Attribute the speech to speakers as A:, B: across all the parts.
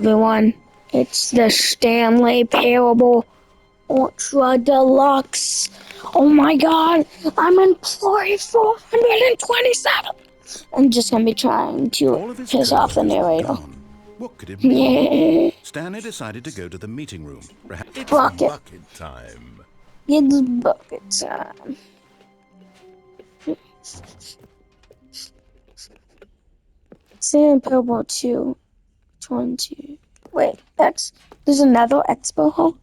A: Everyone, it's the Stanley Parable Ultra Deluxe. Oh my god, I'm in Flory 427. I'm just gonna be trying to piss off the narrator.
B: What could it mean?
A: Yeah.
B: Stanley decided to go to the meeting room. It's
A: Bucket.
B: bucket time.
A: It's bucket time. Stanley Parable 220. Wait, there's another expo hall?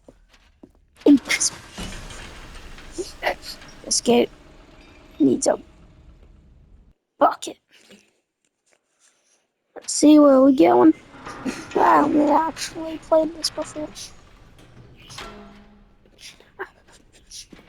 A: This gate needs a bucket. Let's see where we're going. I haven't actually played this before.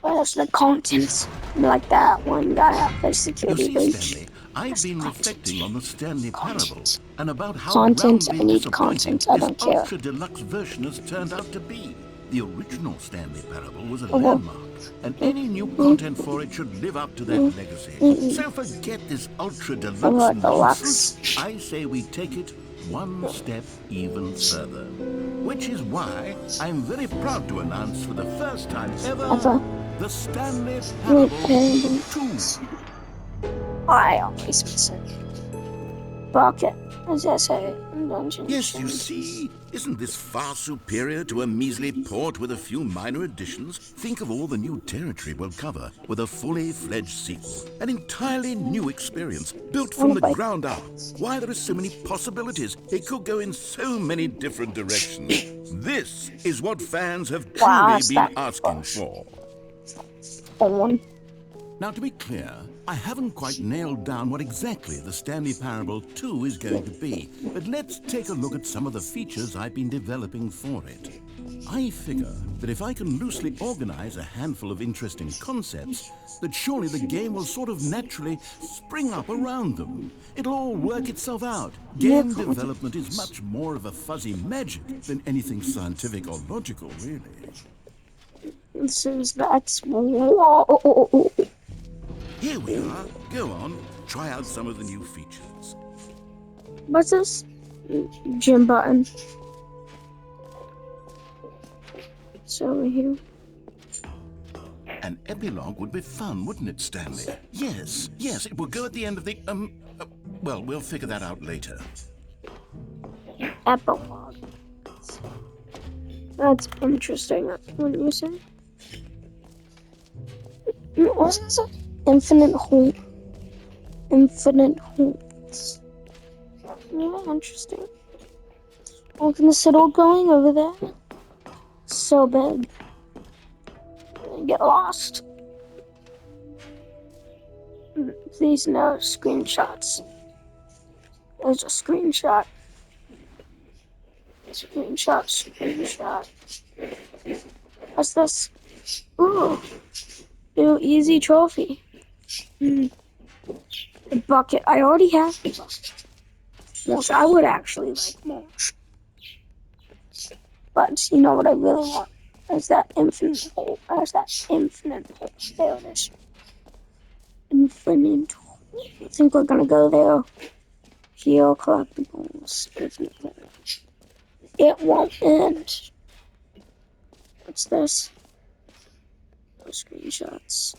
A: Where's the contents? Like that one guy out there, security
B: You see,
A: breach.
B: Stanley, I've been reflecting on the Stanley Parable and about how
A: Content, I
B: roundly
A: need
B: disappointing
A: content, I
B: this
A: don't care.
B: ultra deluxe version has turned out to be. The original Stanley Parable was a
A: Oh, well.
B: landmark, and any new content for it should live up to that legacy. So forget this ultra deluxe nonsense. I say we take it one step even further. Which is why I'm very proud to announce for the first time ever the Stanley Parable 2.
A: I always miss it. Bucket, as I say, dungeons.
B: Yes, you see, isn't this far superior to a measly port with a few minor additions? Think of all the new territory we'll cover with a fully fledged sequel. An entirely new experience, built from the ground up. Why, there are so many possibilities. It could go in so many different directions. This is what fans have truly been asking for. Now, to be clear, I haven't quite nailed down what exactly the Stanley Parable 2 is going to be, but let's take a look at some of the features I've been developing for it. I figure that if I can loosely organize a handful of interesting concepts, that surely the game will sort of naturally spring up around them. It'll all work itself out. Game development is much more of a fuzzy magic than anything scientific or logical, really.
A: Whoa.
B: Here we are. Go on. Try out some of the new features.
A: What's this? Gym button. It's over here.
B: An epilogue would be fun, wouldn't it, Stanley? Yes, it will go at the end of the, well, we'll figure that out later.
A: Epilogue. That's interesting, when you say. What's this? Infinite hole. Infinite holes. Yeah, interesting. Look at the citadel going over there. So big. Get lost. These no screenshots. There's a screenshot. Screenshot. What's this? Ooh. Ew, easy trophy. The bucket. I already have the bucket. Which I would actually like more. But you know what I really want? Is that infinite hole. There it is. Infinite hole. I think we're gonna go there. Heal collectibles. Infinite hole. It won't end. What's this? Screenshots.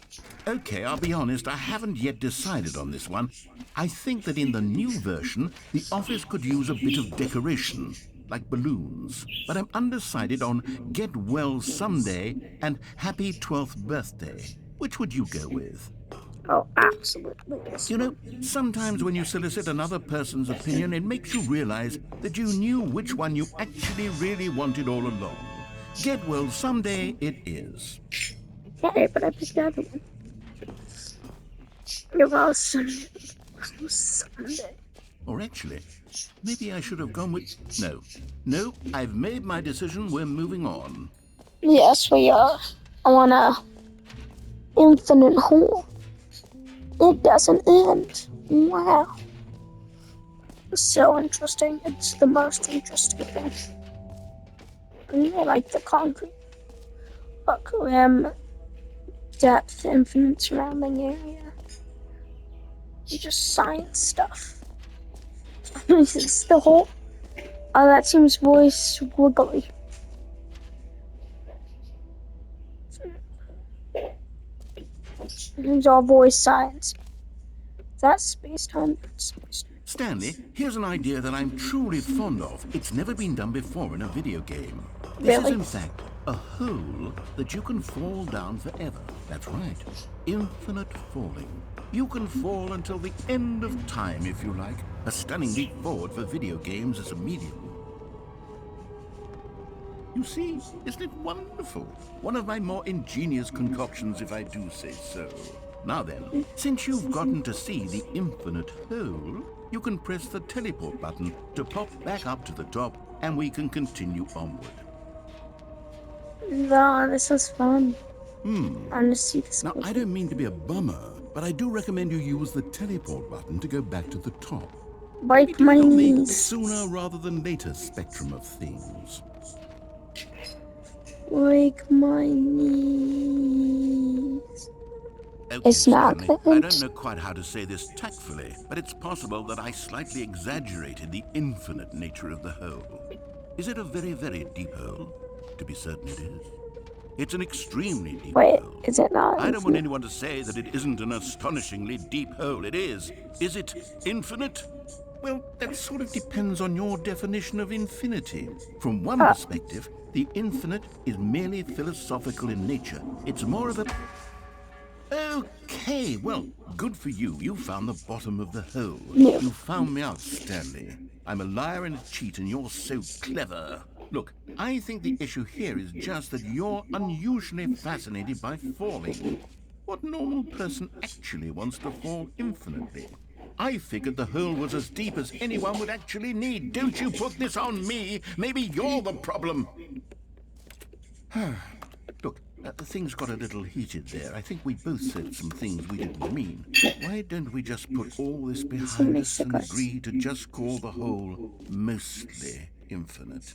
B: Okay, I'll be honest, I haven't yet decided on this one. I think that in the new version, the office could use a bit of decoration, like balloons. But I'm undecided on Get Well Someday and Happy 12th Birthday. Which would you go with?
A: Oh, absolutely.
B: You know, sometimes when you solicit another person's opinion, it makes you realize that you knew which one you actually really wanted all along. Get Well Someday it is.
A: Okay, but I picked the other one. Get Well Someday.
B: Or actually, maybe I should have gone with... No, I've made my decision. We're moving on.
A: Yes, we are. I want a infinite hole. It doesn't end. Wow. It's so interesting. It's the most interesting thing. I like the concrete. Look, depth, infinite surrounding area. Just science stuff. It's the whole Oh, that seems voice wiggly. It's all voice science. That's space time. That's space time.
B: Stanley, here's an idea that I'm truly fond of. It's never been done before in a video game. This is,
A: Really?
B: in fact, a hole that you can fall down forever. That's right. Infinite falling. You can fall until the end of time, if you like. A stunning leap forward for video games as a medium. You see, isn't it wonderful? One of my more ingenious concoctions, if I do say so. Now then, since you've gotten to see the infinite hole, you can press the teleport button to pop back up to the top, and we can continue onward.
A: No, this is fun. I want to see this.
B: Now, I don't mean to be a bummer, but I do recommend you use the teleport button to go back to the top.
A: Break
B: Do
A: my
B: it on the
A: knees.
B: sooner rather than later spectrum of things.
A: Break my knees.
B: Okay,
A: It's not
B: Stanley,
A: good.
B: I don't know quite how to say this tactfully, but it's possible that I slightly exaggerated the infinite nature of the hole. Is it a very, very deep hole? To be certain it is. It's an extremely deep
A: Wait,
B: hole.
A: is it not?
B: I don't want anyone to say that it isn't an astonishingly deep hole. It is. Is it infinite? Well, that sort of depends on your definition of infinity. From one perspective, the infinite is merely philosophical in nature. It's more of a... Okay, well, good for you. You found the bottom of the hole.
A: Yeah.
B: You found me out, Stanley. I'm a liar and a cheat, and you're so clever. Look, I think the issue here is just that you're unusually fascinated by falling. What normal person actually wants to fall infinitely? I figured the hole was as deep as anyone would actually need. Don't you put this on me. Maybe you're the problem. Look, things got a little heated there. I think we both said some things we didn't mean. Why don't we just put all this behind us and agree to just call the hole mostly infinite?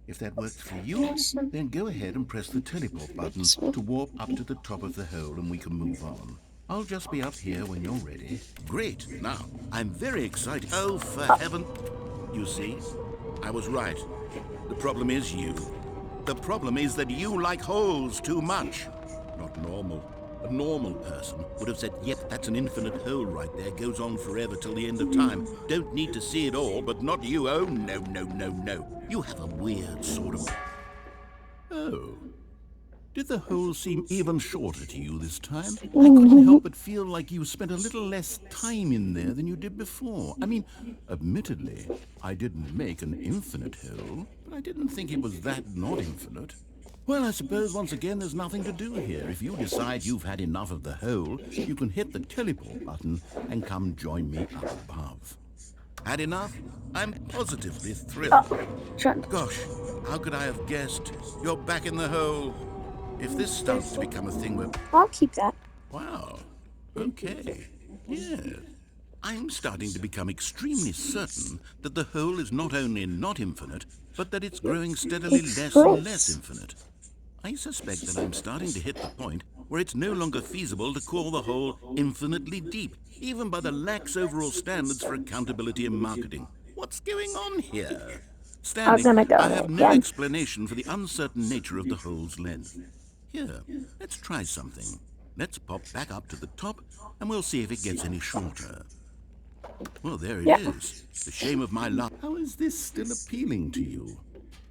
B: If that works for you, then go ahead and press the teleport button to warp up to the top of the hole and we can move on. I'll just be up here when you're ready. Great. Now, I'm very excited. Oh, for heaven. You see, I was right. The problem is you. The problem is that you like holes too much. Not normal. A normal person would have said, yep, that's an infinite hole right there. Goes on forever till the end of time. Don't need to see it all, but not you. Oh, no, no, no, no. You have a weird sort of... Oh. Did the hole seem even shorter to you this time? I couldn't help but feel like you spent a little less time in there than you did before. I mean, admittedly, I didn't make an infinite hole, but I didn't think it was that not infinite. Well, I suppose once again there's nothing to do here. If you decide you've had enough of the hole, you can hit the teleport button and come join me up above. Had enough? I'm positively thrilled. Gosh, how could I have guessed? You're back in the hole. If this starts to become a thing where...
A: I'll keep that.
B: Wow. Okay. Yeah. I'm starting to become extremely certain that the hole is not only not infinite, but that it's growing steadily less and less infinite. I suspect that I'm starting to hit the point where it's no longer feasible to call the hole infinitely deep, even by the lax overall standards for accountability in marketing. What's going on here? Stanley, I have no explanation for the uncertain nature of the hole's length. Here, let's try something. Let's pop back up to the top, and we'll see if it gets any shorter. Well, there it is. The shame of my luck. How is this still appealing to you?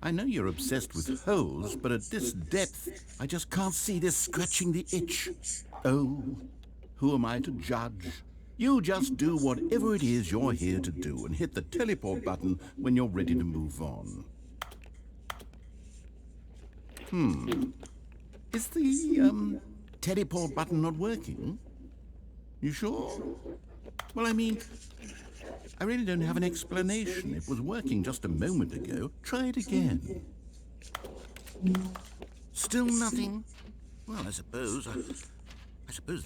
B: I know you're obsessed with holes, but at this depth, I just can't see this scratching the itch. Oh, who am I to judge? You just do whatever it is you're here to do and hit the teleport button when you're ready to move on. Is the, teleport button not working? You sure? Well, I mean, I really don't have an explanation. It was working just a moment ago. Try it again. Still nothing? Well, I suppose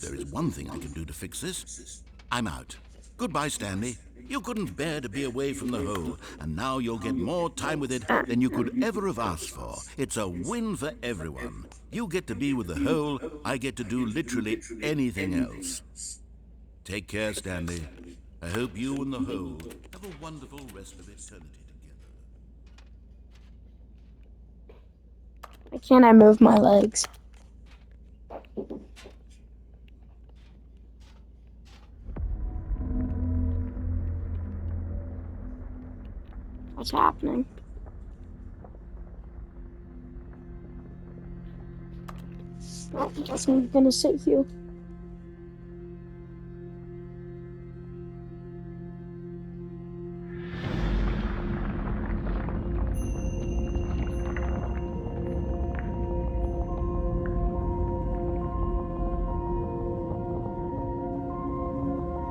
B: there is one thing I can do to fix this. I'm out. Goodbye, Stanley. You couldn't bear to be away from the hole, and now you'll get more time with it than you could ever have asked for. It's a win for everyone. You get to be with the hole, I get to do literally anything else. Take care, Stanley. I hope you and the hole have a wonderful rest of eternity together.
A: Why can't I move my legs? What's happening? Well, I guess I'm gonna sit here.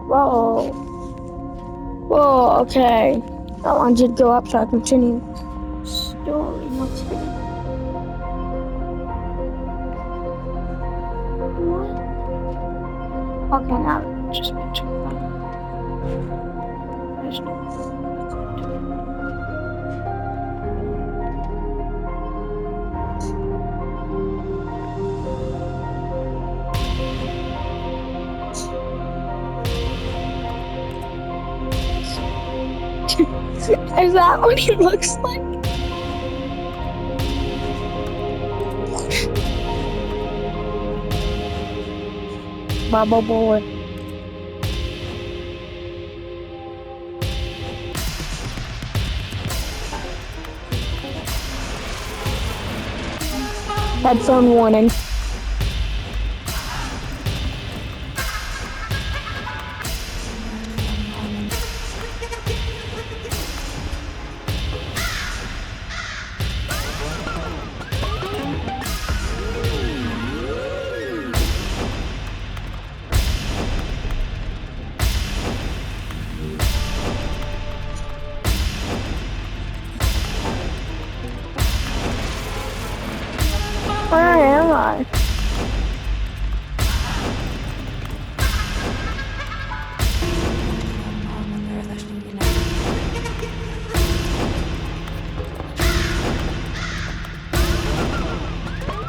A: Whoa. Whoa, okay. I want you to go up so I continue. Story, what's here? What? Okay, now just picture that. There's no. Is that what he looks like? Bubble boy. Headphone warning. Where am I?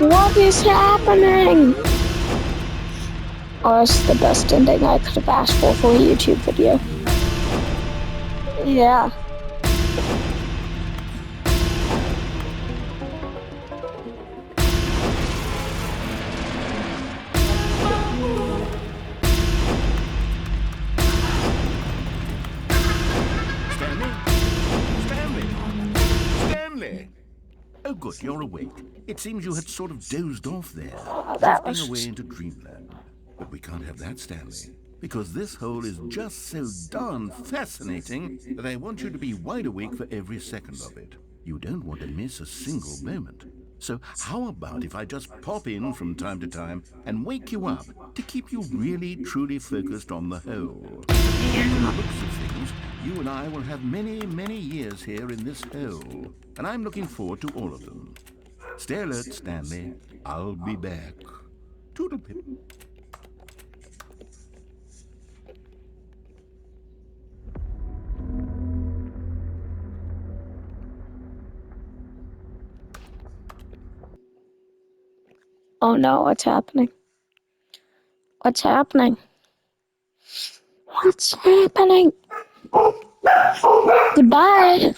A: What is happening? Oh, that's the best ending I could have asked for a YouTube video. Yeah.
B: Stanley! Oh, good, you're awake. It seems you had sort of dozed off there,
A: That
B: drifting
A: was...
B: away into dreamland. But we can't have that, Stanley, because this hole is just so darn fascinating that I want you to be wide awake for every second of it. You don't want to miss a single moment. So how about if I just pop in from time to time and wake you up to keep you really, truly focused on the hole? From the looks of things, you and I will have many, many years here in this hole, and I'm looking forward to all of them. Stay alert, Stanley. I'll be back. Toodle-pip.
A: Oh no, what's happening? What's happening? What's happening? Goodbye.